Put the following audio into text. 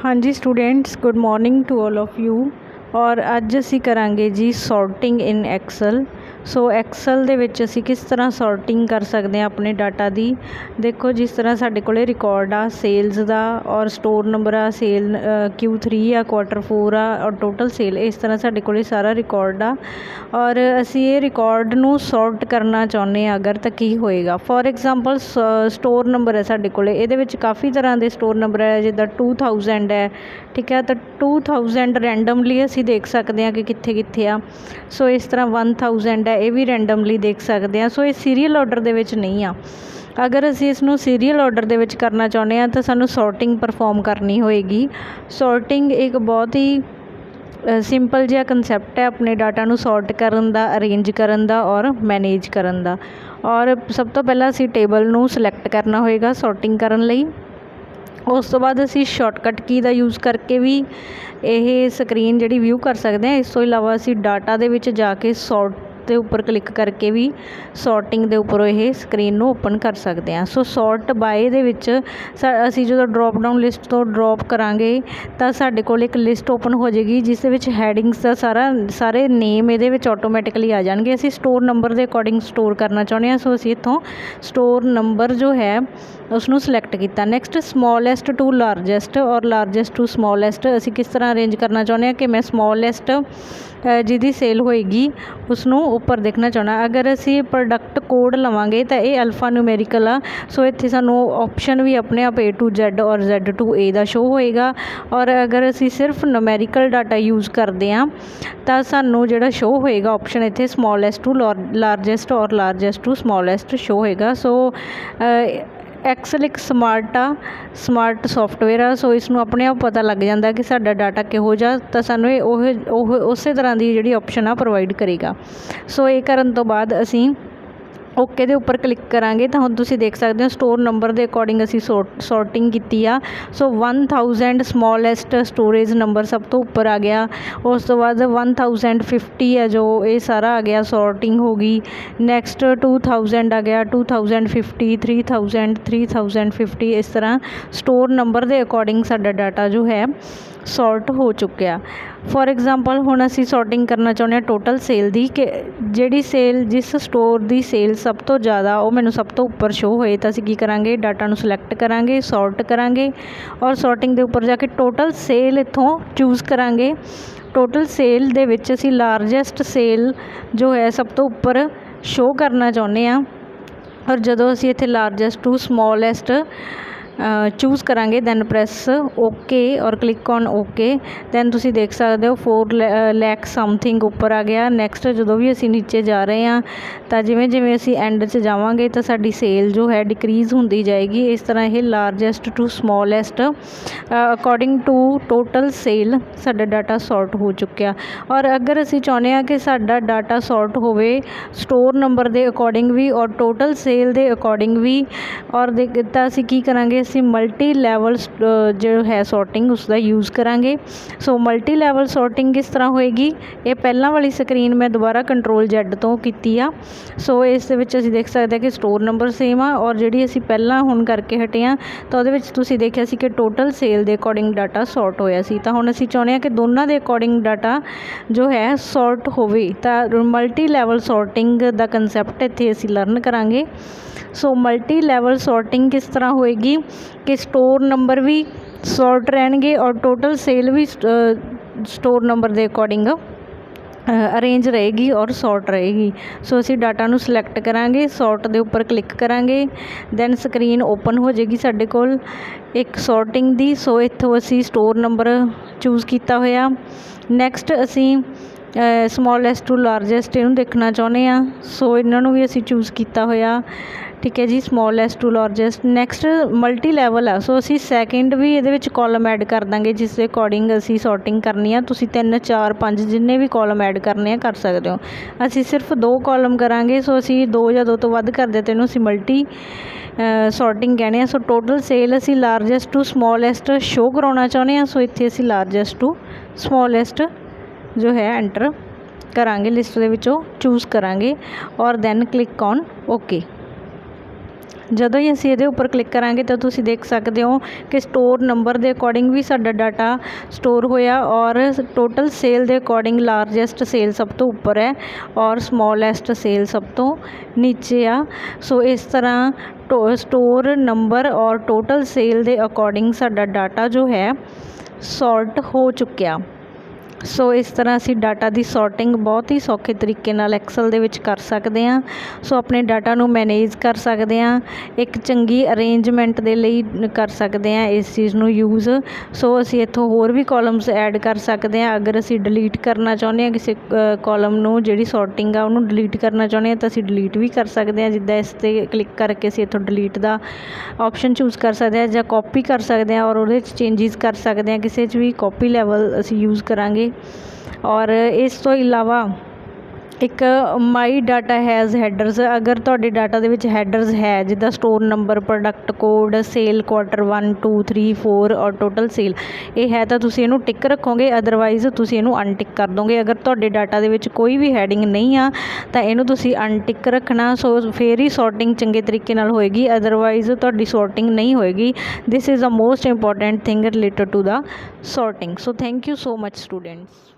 हाँ जी students, good morning to all of you. और अज असी करांगे जी sorting in Excel. So Excel दे विच असी किस तरह सॉर्टिंग कर सकते हैं अपने डाटा दी। देखो जिस तरह साडे कोले रिकॉर्ड आ सेल्स दा और स्टोर नंबर आ सेल Q3 आ Q4 आ और टोटल सेल, इस तरह साडे कोले सारा रिकॉर्ड आ और असी ये रिकॉर्ड नू सॉर्ट करना चाहुंदे आ अगर तो की होएगा। फॉर एग्जाम्पल स्टोर नंबर है साडे कोले, इहदे विच काफ़ी तरह के स्टोर नंबर है जिद्दां 2000 है, ठीक है। तो 2000 रैंडमली असी देख सकते हैं कि कित्थे कित्थे आ। सो इस तरह 1000 है, ये भी रैंडमली देख सकते हैं। सो ये सीरीयल ऑर्डर दे विच नहीं आ। अगर असी इसनूं सीरीयल ऑर्डर दे विच करना चाहुंदे आ तो सानूं सॉर्टिंग परफॉर्म करनी होएगी। सॉर्टिंग एक बहुत ही सिंपल जिहा कंसैप्ट है अपने डाटा नूं सॉर्ट करन दा, अरेंज करन दा और मैनेज करन दा। और सब तो पहला असी टेबल नूं सिलैक्ट करना होएगा सॉर्टिंग करन लई। उस तो बाद असी शॉर्टकट की दा यूज़ करके भी यह स्क्रीन जिहड़ी व्यू कर सकते हैं। इस तो इलावा असी डाटा दे विच जाके सॉर्ट के उपर क्लिक करके भी सॉर्टिंग के उपरों यह स्क्रीन नूं ओपन कर सकते हैं। सो सॉर्ट बाय दे विच असी जो ड्रॉप डाउन लिस्ट तो ड्रॉप करांगे तो साडे कोल एक लिस्ट ओपन हो जाएगी जिस विच हैडिंग्स का सारे नेम ये ऑटोमैटिकली आ जाएंगे। असी स्टोर नंबर के अकॉर्डिंग स्टोर करना चाहते हैं। सो असी इत्थों स्टोर नंबर जो है उसनूं सिलैक्ट किया। नैक्सट स्मॉलेस्ट टू लारजेस्ट और लारजेस्ट टू स्मॉलेस्ट असी किस तरह अरेंज करना चाहते हैं कि मैं स्मॉलेस्ट जिहदी सेल होएगी उसनूं उपर देखना चाहना। अगर असी प्रोडक्ट कोड लवांगे तो ये अल्फा न्यूमेरिकल आ। सो इत्थे सानूं ऑप्शन भी अपने आप A to Z और Z to A दा शो होएगा। और अगर असी सिर्फ न्यूमेरिकल डाटा यूज़ करते हैं तो सानूं जिहड़ा शो होएगा ऑप्शन इत्थे स्मॉलेस्ट टू लारजेस्ट और लारजेस्ट टू स्मॉलेस्ट शो होएगा। सो एक्सल एक स्मार्ट सॉफ्टवेयर आ। सो इसनूं अपने आप पता लग जाता कि साडा डाटा किहो जिहा, तो सानूं उस तरह की जिहड़ी ऑप्शन आ प्रोवाइड करेगा। सो ये करन तो बाद असी ओके दे उपर क्लिक करांगे तो हुण तुसीं देख सकते हो स्टोर नंबर के अकॉर्डिंग असी सॉर्टिंग की आ। सो 1000 स्मॉलेस्ट स्टोरेज नंबर सब तो उपर आ गया। उस तो बाद 1050 है जो ये सारा आ गया, सॉर्टिंग हो गई। नैक्सट 2000 आ गया, 2050, 3000, 3050, इस तरह स्टोर नंबर के अकॉर्डिंग साडा डाटा जो है सॉर्ट हो चुकिया। फॉर एग्जाम्पल हुण असी सॉर्टिंग करना चाहुंदे हां टोटल सेल दी कि जिहड़ी सेल जिस स्टोर की सेल सब तो ज़्यादा वो मैनूं सब तो उपर शो होए तो असी की करांगे, डाटा नूं सिलैक्ट करांगे, सॉर्ट करांगे और सॉर्टिंग के उपर जाके टोटल सेल इत्थों चूज़ करांगे। टोटल सेल दे विच असी लारजेस्ट सेल जो है सब तो उपर शो करना चाहुंदे हां। और जदों असी इत्थे लारजेस्ट टू स्मॉलेस्ट चूज़ करांगे दैन प्रैस ओके और क्लिक ऑन ओके। दैन तुसीं देख सकते हो 4 लाख समथिंग उपर आ गया। नैक्सट जो भी असी नीचे जा रहे हैं तो जिमें जिमें असी एंड च जावांगे तो साडी सेल जो है डिक्रीज़ होंदी जाएगी। इस तरह ये largest to smallest according to total sale साडा डाटा सॉर्ट हो चुकिया। और अगर असी चाहुंदे हैं कि साडा डाटा सॉर्ट होवे स्टोर नंबर के अकॉर्डिंग भी और टोटल सेल के अकॉर्डिंग भी, और तो असी की करांगे, असी मल्टी लैवल जो है सॉर्टिंग उसका यूज़ करांगे। सो मल्टी लैवल सॉर्टिंग किस तरह होएगी, ये पहला वाली स्क्रीन मैं दोबारा कंट्रोल Z तो की आ। सो इस विच असी देख सकते हैं कि स्टोर नंबर सेम आ और जिहड़ी असी पहला हुण करके हटे आ तो उहदे विच तुसीं देखिया सी कि टोटल सेल के अकॉर्डिंग डाटा सॉर्ट होया सी। तो हुण असी चाहुंदे हां कि दोनों के अकॉर्डिंग डाटा जो है सॉर्ट होवे, तो मल्टी लैवल सॉर्टिंग का कंसैप्ट इत्थे असी लर्न करांगे। सो मल्टी लैवल सॉर्टिंग किस तरह होएगी कि स्टोर नंबर भी सॉर्ट रहणगे और टोटल सेल भी स्टोर नंबर के अकॉर्डिंग अरेंज रहेगी और सॉर्ट रहेगी। सो असी डाटा नूं सिलैक्ट करांगे, सॉर्ट के उपर क्लिक करांगे, दैन स्क्रीन ओपन हो जाएगी साडे कोल एक सॉर्टिंग दी। सो इत्थों असी स्टोर नंबर चूज़ किया होया। नैक्सट असी स्मॉलेस्ट टू लारजेस्ट इनू देखना चाहुंदे हां। सो इन्हां भी असी चूज़ किया होया, ठीक है जी, smallest to largest. Next multi level आ। सो असी सैकेंड भी ये कॉलम ऐड कर देंगे जिस दे अकॉर्डिंग असी सॉर्टिंग करनी है। तुसीं 3, 4, 5 जिन्ने भी कॉलम ऐड करने कर सकते हो। असी सिर्फ 2 कॉलम करांगे। सो असी 2 या 2 तो वध करदे तो इनू असी मल्टी सॉर्टिंग कहने। सो टोटल सेल असी लारजेस्ट टू स्मॉलेस्ट शो कराउणा चाहुंदे हां। सो इत्थे असी लारजेस्ट टू स्मॉलेस्ट जो है एंटर करांगे, लिस्ट दे विचों चूज़ करांगे और दैन क्लिक ऑन ओके। ਜਦੋਂ ਹੀ ਅਸੀਂ ਇਹਦੇ ਉੱਪਰ ਕਲਿੱਕ ਕਰਾਂਗੇ ਤਾਂ ਤੁਸੀਂ ਦੇਖ ਸਕਦੇ ਹੋ ਕਿ ਸਟੋਰ ਨੰਬਰ ਦੇ ਅਕੋਰਡਿੰਗ ਵੀ ਸਾਡਾ ਡਾਟਾ ਸਟੋਰ ਹੋਇਆ, ਔਰ ਟੋਟਲ ਸੇਲ ਦੇ ਅਕੋਰਡਿੰਗ ਲਾਰਜੈਸਟ ਸੇਲ ਸਭ ਤੋਂ ਉੱਪਰ ਹੈ ਔਰ ਸਮੋਲੈਸਟ ਸੇਲ ਸਭ ਤੋਂ ਨੀਚੇ ਆ। ਸੋ ਇਸ ਤਰ੍ਹਾਂ ਸਟੋਰ ਨੰਬਰ ਔਰ ਟੋਟਲ ਸੇਲ ਦੇ ਅਕੋਰਡਿੰਗ ਸਾਡਾ ਡਾਟਾ ਜੋ ਹੈ ਸੌਰਟ ਹੋ ਚੁੱਕਿਆ। ਸੋ ਇਸ ਤਰ੍ਹਾਂ ਅਸੀਂ ਡਾਟਾ ਦੀ ਸੌਰਟਿੰਗ ਬਹੁਤ ਹੀ ਸੌਖੇ ਤਰੀਕੇ ਨਾਲ ਐਕਸਲ ਦੇ ਵਿੱਚ ਕਰ ਸਕਦੇ ਹਾਂ। ਸੋ ਆਪਣੇ ਡਾਟਾ ਨੂੰ ਮੈਨੇਜ ਕਰ ਸਕਦੇ ਹਾਂ, ਇੱਕ ਚੰਗੀ ਅਰੇਂਜਮੈਂਟ ਦੇ ਲਈ ਕਰ ਸਕਦੇ ਹਾਂ ਇਸ ਚੀਜ਼ ਨੂੰ ਯੂਜ਼। ਸੋ ਅਸੀਂ ਇੱਥੋਂ ਹੋਰ ਵੀ ਕਾਲਮਸ ਐਡ ਕਰ ਸਕਦੇ ਹਾਂ। ਅਗਰ ਅਸੀਂ ਡਿਲੀਟ ਕਰਨਾ ਚਾਹੁੰਦੇ ਹਾਂ ਕਿਸੇ ਕਾਲਮ ਨੂੰ, ਜਿਹੜੀ ਸੌਰਟਿੰਗ ਆ ਉਹਨੂੰ ਡਿਲੀਟ ਕਰਨਾ ਚਾਹੁੰਦੇ ਹਾਂ ਤਾਂ ਅਸੀਂ ਡਿਲੀਟ ਵੀ ਕਰ ਸਕਦੇ ਹਾਂ। ਜਿੱਦਾਂ ਇਸ 'ਤੇ ਕਲਿੱਕ ਕਰਕੇ ਅਸੀਂ ਇੱਥੋਂ ਡਿਲੀਟ ਦਾ ਆਪਸ਼ਨ ਚੂਜ਼ ਕਰ ਸਕਦੇ ਹਾਂ, ਜਾਂ ਕਾਪੀ ਕਰ ਸਕਦੇ ਹਾਂ ਔਰ ਉਹਦੇ 'ਚ ਚੇਂਜਿਸ ਕਰ ਸਕਦੇ ਹਾਂ। ਕਿਸੇ 'ਚ ਵੀ ਕਾਪੀ ਲੈਵਲ ਅਸੀਂ ਯੂਜ਼ ਕਰਾਂਗੇ। ਔਰ ਇਸ ਤੋਂ ਇਲਾਵਾ ਇੱਕ ਮਾਈ ਡਾਟਾ ਹੈਜ਼ ਹੈਡਰਸ। ਅਗਰ ਤੁਹਾਡੇ ਡਾਟਾ ਦੇ ਵਿੱਚ ਹੈਡਰਸ ਹੈ, ਜਿੱਦਾਂ store number, product code, sale quarter 1 2 3 4 ਔਰ ਟੋਟਲ ਸੇਲ, ਇਹ ਹੈ ਤਾਂ ਤੁਸੀਂ ਇਹਨੂੰ ਟਿਕ ਰੱਖੋਗੇ, ਅਦਰਵਾਈਜ਼ ਤੁਸੀਂ ਇਹਨੂੰ ਅਨਟਿਕ ਕਰ ਦੋਗੇ। ਅਗਰ ਤੁਹਾਡੇ ਡਾਟਾ ਦੇ ਵਿੱਚ ਕੋਈ ਵੀ ਹੈਡਿੰਗ ਨਹੀਂ ਆ ਤਾਂ ਇਹਨੂੰ ਤੁਸੀਂ ਅਨਟਿਕ ਰੱਖਣਾ। ਸੋ ਫਿਰ ਹੀ ਸੌਰਟਿੰਗ ਚੰਗੇ ਤਰੀਕੇ ਨਾਲ ਹੋਏਗੀ, ਅਦਰਵਾਈਜ਼ ਤੁਹਾਡੀ ਸੌਰਟਿੰਗ ਨਹੀਂ ਹੋਏਗੀ। This is a most important thing related to the sorting. So thank you so much students.